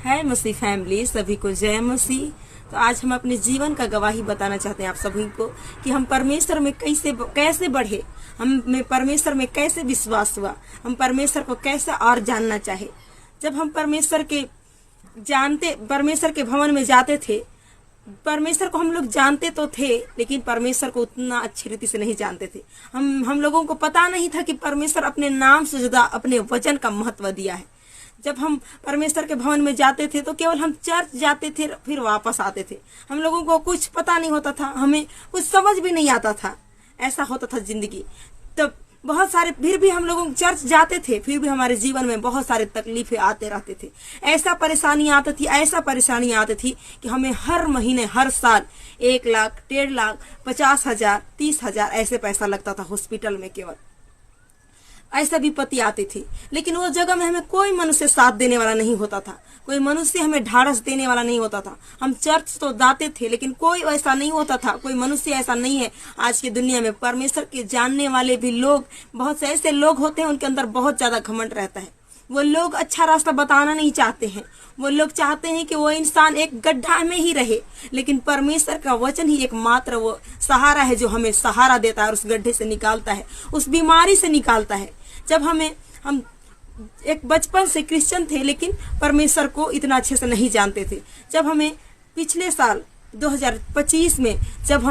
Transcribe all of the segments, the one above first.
है मसीह फैमिली, सभी को जय मसीह। तो आज हम अपने जीवन का गवाही बताना चाहते हैं आप सभी को कि हम परमेश्वर में कैसे बढ़े, हमें परमेश्वर में कैसे विश्वास हुआ, हम परमेश्वर को कैसे और जानना चाहे। जब हम परमेश्वर के भवन में जाते थे, परमेश्वर को हम लोग जानते तो थे, लेकिन परमेश्वर को उतना अच्छी रीति से नहीं जानते थे। हम लोगों को पता नहीं था कि परमेश्वर अपने नाम से ज्यादा अपने वचन का महत्व दिया है। जब हम परमेश्वर के भवन में जाते थे तो केवल हम चर्च जाते थे, फिर वापस आते थे। हम लोगों को कुछ पता नहीं होता था, हमें कुछ समझ भी नहीं आता था, ऐसा होता था जिंदगी। तब बहुत सारे, फिर भी हम लोग चर्च जाते थे, फिर भी हमारे जीवन में बहुत सारे तकलीफें आते रहते थे। ऐसा परेशानी आती थी कि हमें हर महीने, हर साल 1 लाख, 1.5 लाख, 50,000, 30,000 ऐसे पैसा लगता था हॉस्पिटल में। केवल ऐसा विपत्ति आती थी, लेकिन वो जगह में हमें कोई मनुष्य साथ देने वाला नहीं होता था, कोई मनुष्य हमें ढाढ़स देने वाला नहीं होता था। हम चर्च तो जाते थे, लेकिन कोई ऐसा नहीं होता था, कोई मनुष्य ऐसा नहीं है। आज की दुनिया में परमेश्वर के जानने वाले भी लोग, बहुत से ऐसे लोग होते हैं, उनके अंदर बहुत ज्यादा घमंड रहता है। वो लोग अच्छा रास्ता बताना नहीं चाहते हैं, वो लोग चाहते हैं कि वो इंसान एक गड्ढा में ही रहे, लेकिन परमेश्वर का वचन ही एकमात्र वो सहारा है जो हमें सहारा देता है और उस गड्ढे से निकालता है, उस बीमारी से निकालता है। जब हम एक बचपन से क्रिश्चियन थे, लेकिन परमेश्वर को इतना अच्छे से नहीं जानते थे। जब हमें पिछले साल 2025 में जब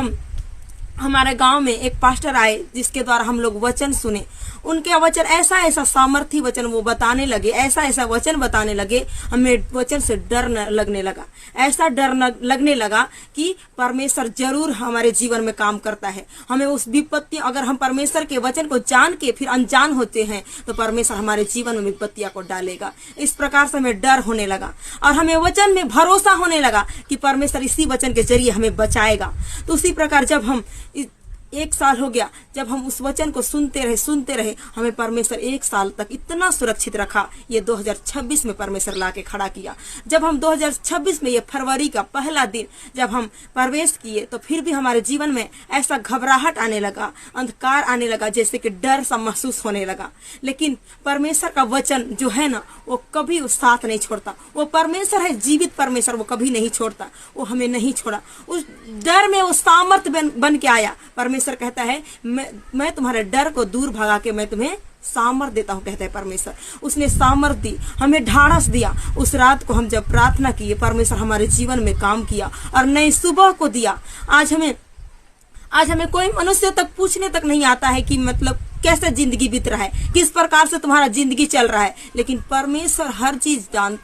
हमारे गांव में एक पास्टर आए, जिसके द्वारा हम लोग वचन सुने, उनके वचन ऐसा सामर्थी वचन वो बताने लगे, ऐसा वचन बताने लगे, हमें वचन से डर लगने लगा। ऐसा डर लगने लगा कि परमेश्वर जरूर हमारे जीवन में काम करता है। हमें उस विपत्ति, अगर हम परमेश्वर के वचन को जान के फिर अनजान होते हैं तो परमेश्वर हमारे जीवन में विपत्तियां को डालेगा। इस प्रकार से हमें डर होने लगा और हमें वचन में भरोसा होने लगा कि परमेश्वर इसी वचन के जरिए हमें बचाएगा। तो उसी प्रकार जब हम 1 साल हो गया, जब हम उस वचन को सुनते रहे, हमें परमेश्वर 1 साल तक इतना सुरक्षित रखा। ये 2026 में परमेश्वर लाके खड़ा किया। जब हम 2026 में, ये फरवरी का पहला दिन जब हम प्रवेश किए, तो फिर भी हमारे जीवन में ऐसा घबराहट आने लगा, अंधकार आने लगा, जैसे कि डर सा महसूस होने लगा। लेकिन परमेश्वर का वचन जो है ना, वो कभी उस साथ नहीं छोड़ता। वो परमेश्वर है, जीवित परमेश्वर, वो कभी नहीं छोड़ता, वो हमें नहीं छोड़ा। उस डर में वो सामर्थ बन के आया। परमेश्वर कहता है, मैं तुम्हारे डर को दूर भगा के मैं तुम्हें सामर्थ देता हूँ, कहता है परमेश्वर। उसने सामर्थ दी, हमें ढाढ़स दिया। उस रात को हम जब प्रार्थना किए, परमेश्वर हमारे जीवन में काम किया और नई सुबह को दिया। आज हमें कोई मनुष्य तक पूछने तक नहीं आता है कि मतलब कैसे जिंदगी बीत रहा है, किस प्रकार से तुम्हारा जिंदगी चल रहा है, लेकिन परमेश्वर हर चीज जानता